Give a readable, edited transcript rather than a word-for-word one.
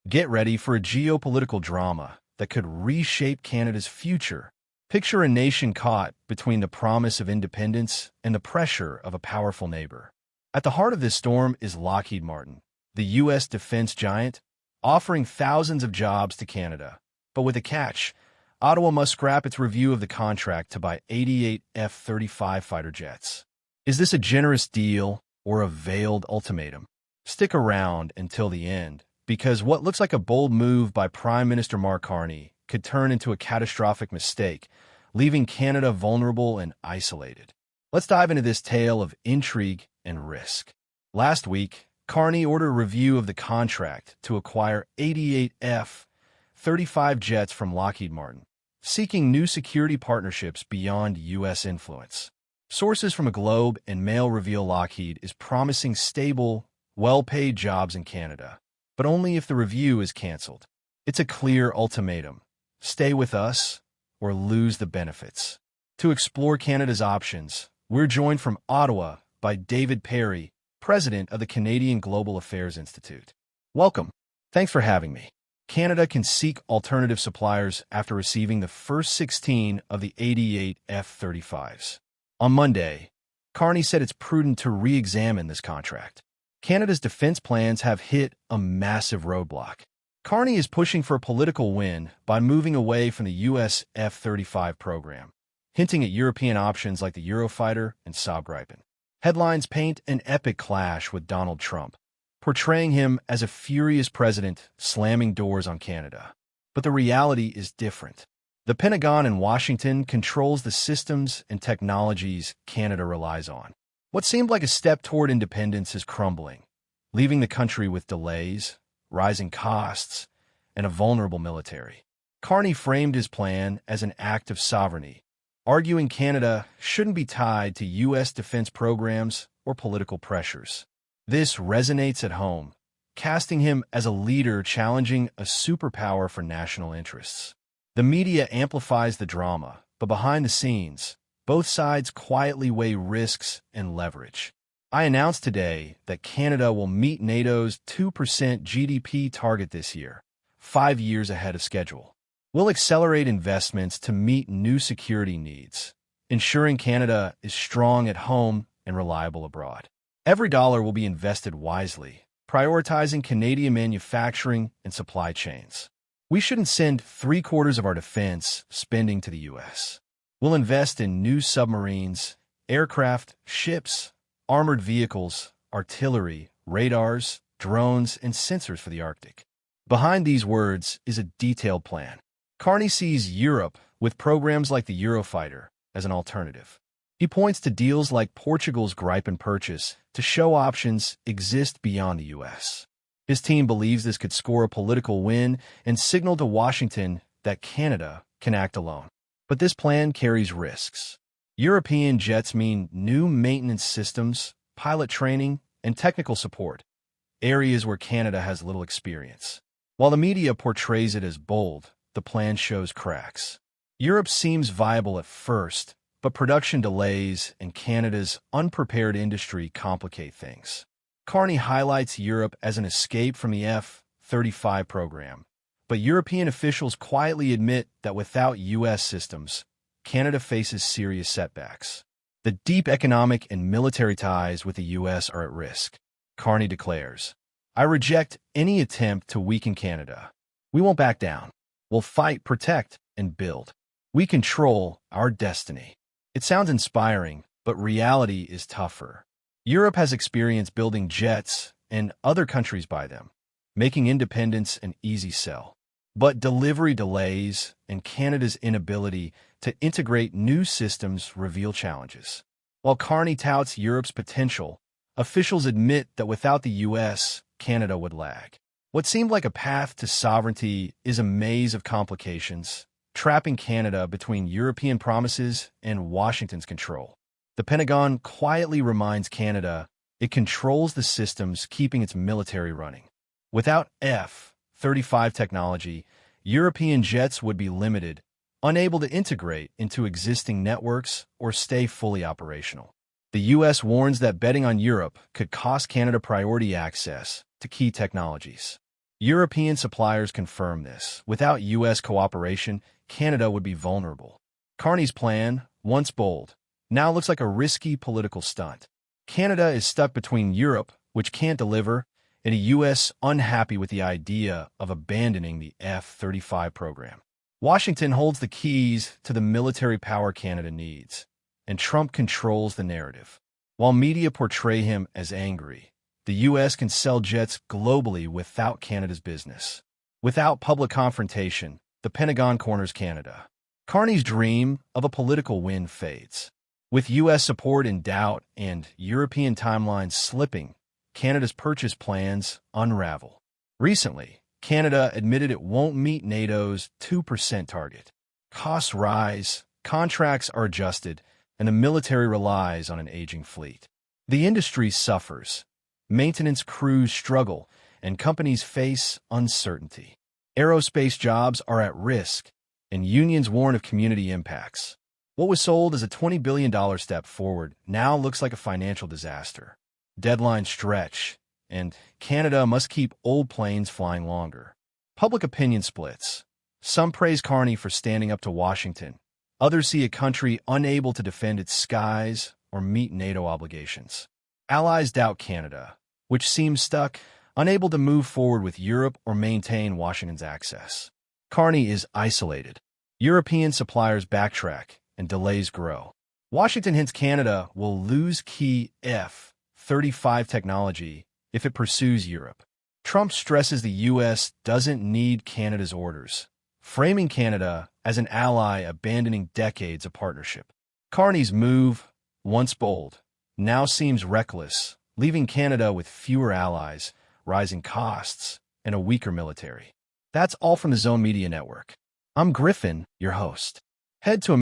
Get ready for a geopolitical drama that could reshape Canada's future. Picture a nation caught between the promise of independence and the pressure of a powerful neighbor. At the heart of this storm is Lockheed Martin, the U.S. defense giant, offering thousands of jobs to Canada. But with a catch, Ottawa must scrap its review of the contract to buy 88 F-35 fighter jets. Is this a generous deal or a veiled ultimatum? Stick around until the end, because what looks like a bold move by Prime Minister Mark Carney could turn into a catastrophic mistake, leaving Canada vulnerable and isolated. Let's dive into this tale of intrigue and risk. Last week, Carney ordered a review of the contract to acquire 88 F-35 jets from Lockheed Martin, seeking new security partnerships beyond U.S. influence. Sources from a Globe and Mail reveal Lockheed is promising stable, well-paid jobs in Canada, but only if the review is canceled. It's a clear ultimatum: stay with us or lose the benefits. To explore Canada's options, we're joined from Ottawa by David Perry, president of the Canadian Global Affairs Institute. Welcome. Thanks for having me. Canada can seek alternative suppliers after receiving the first 16 of the 88 F-35s. On Monday, Carney said it's prudent to re-examine this contract. Canada's defense plans have hit a massive roadblock. Carney is pushing for a political win by moving away from the U.S. F-35 program, hinting at European options like the Eurofighter and Saab Gripen. Headlines paint an epic clash with Donald Trump, portraying him as a furious president slamming doors on Canada. But the reality is different. The Pentagon in Washington controls the systems and technologies Canada relies on. What seemed like a step toward independence is crumbling, leaving the country with delays, rising costs, and a vulnerable military. Carney framed his plan as an act of sovereignty, arguing Canada shouldn't be tied to U.S. defense programs or political pressures. This resonates at home, casting him as a leader challenging a superpower for national interests. The media amplifies the drama, but behind the scenes, both sides quietly weigh risks and leverage. I announced today that Canada will meet NATO's 2% GDP target this year, 5 years ahead of schedule. We'll accelerate investments to meet new security needs, ensuring Canada is strong at home and reliable abroad. Every dollar will be invested wisely, prioritizing Canadian manufacturing and supply chains. We shouldn't send 3/4 of our defense spending to the U.S. We'll invest in new submarines, aircraft, ships, armored vehicles, artillery, radars, drones, and sensors for the Arctic. Behind these words is a detailed plan. Carney sees Europe, with programs like the Eurofighter, as an alternative. He points to deals like Portugal's Gripen purchase to show options exist beyond the U.S. His team believes this could score a political win and signal to Washington that Canada can act alone. But this plan carries risks. European jets mean new maintenance systems, pilot training, and technical support, areas where Canada has little experience. While the media portrays it as bold, the plan shows cracks. Europe seems viable at first, but production delays and Canada's unprepared industry complicate things. Carney highlights Europe as an escape from the F-35 program, but European officials quietly admit that without U.S. systems, Canada faces serious setbacks. The deep economic and military ties with the U.S. are at risk. Carney declares, "I reject any attempt to weaken Canada. We won't back down. We'll fight, protect, and build. We control our destiny." It sounds inspiring, but reality is tougher. Europe has experience building jets, and other countries buy them, making independence an easy sell. But delivery delays and Canada's inability to integrate new systems reveal challenges. While Carney touts Europe's potential, officials admit that without the U.S., Canada would lag. What seemed like a path to sovereignty is a maze of complications, trapping Canada between European promises and Washington's control. The Pentagon quietly reminds Canada it controls the systems keeping its military running. Without F-35 technology, European jets would be limited, unable to integrate into existing networks or stay fully operational. The U.S. warns that betting on Europe could cost Canada priority access to key technologies. European suppliers confirm this. Without U.S. cooperation, Canada would be vulnerable. Carney's plan, once bold, now looks like a risky political stunt. Canada is stuck between Europe, which can't deliver, and a U.S. unhappy with the idea of abandoning the F-35 program. Washington holds the keys to the military power Canada needs, and Trump controls the narrative. While media portray him as angry, the U.S. can sell jets globally without Canada's business. Without public confrontation, the Pentagon corners Canada. Carney's dream of a political win fades. With U.S. support in doubt and European timelines slipping, Canada's purchase plans unravel. Recently, Canada admitted it won't meet NATO's 2% target. Costs rise, contracts are adjusted, and the military relies on an aging fleet. The industry suffers. Maintenance crews struggle, and companies face uncertainty. Aerospace jobs are at risk, and unions warn of community impacts. What was sold as a $20 billion step forward now looks like a financial disaster. Deadlines stretch, and Canada must keep old planes flying longer. Public opinion splits. Some praise Carney for standing up to Washington. Others see a country unable to defend its skies or meet NATO obligations. Allies doubt Canada, which seems stuck, unable to move forward with Europe or maintain Washington's access. Carney is isolated. European suppliers backtrack, and delays grow. Washington hints Canada will lose key F-35 technology if it pursues Europe. Trump stresses the U.S. doesn't need Canada's orders, framing Canada as an ally abandoning decades of partnership. Carney's move, once bold, now seems reckless, leaving Canada with fewer allies, rising costs, and a weaker military. That's all from the Zone Media Network. I'm Griffin, your host. Head to